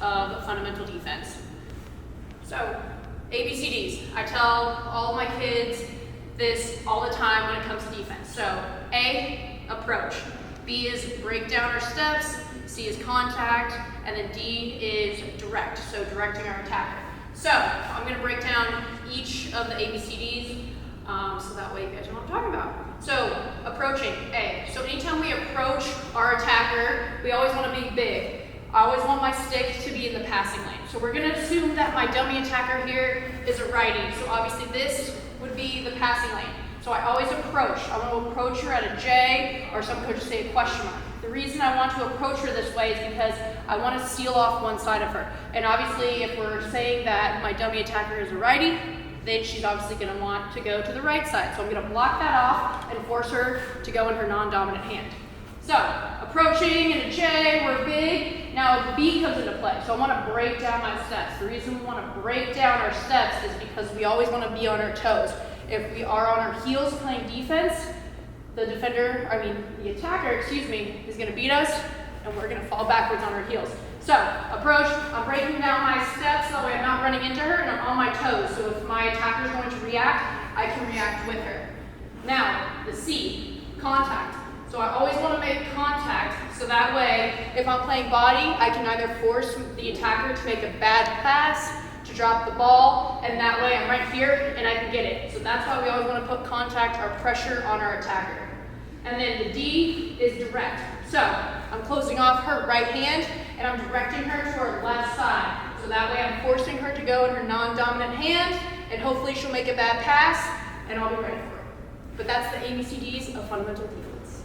of fundamental defense. So, ABCDs. I tell all my kids this all the time when it comes to defense. So, A, approach. B is break down our steps. C is contact. And then D is direct, so directing our attacker. So, I'm going to break down each of the ABCDs so that way you guys know what I'm talking about. So, approaching, A. So anytime we approach our attacker, we always want to be big. I always want my stick to be in the passing lane. So we're going to assume that my dummy attacker here is a righty. So obviously this would be the passing lane. So I always approach. I want to approach her at a J, or some coaches say a question mark. The reason I want to approach her this way is because I want to seal off one side of her. And obviously if we're saying that my dummy attacker is a righty, then she's obviously going to want to go to the right side. So I'm going to block that off and force her to go in her non-dominant hand. So, approaching in a J, we're big. Now B comes into play, so I want to break down my steps. The reason we want to break down our steps is because we always want to be on our toes. If we are on our heels playing defense, the attacker, is going to beat us, and we're going to fall backwards on our heels. So, approach, I'm breaking down my steps so that way I'm not running into her and I'm on my toes. So if my attacker is going to react, I can react with her. Now, the C, contact. So I always want to make contact, so that way, if I'm playing body, I can either force the attacker to make a bad pass, to drop the ball, and that way I'm right here and I can get it. So that's why we always want to put contact or pressure on our attacker. And then the D is direct. So I'm closing off her right hand and I'm directing her to her left side. So that way I'm forcing her to go in her non-dominant hand, and hopefully she'll make a bad pass and I'll be ready for it. But that's the ABCDs of fundamental defense.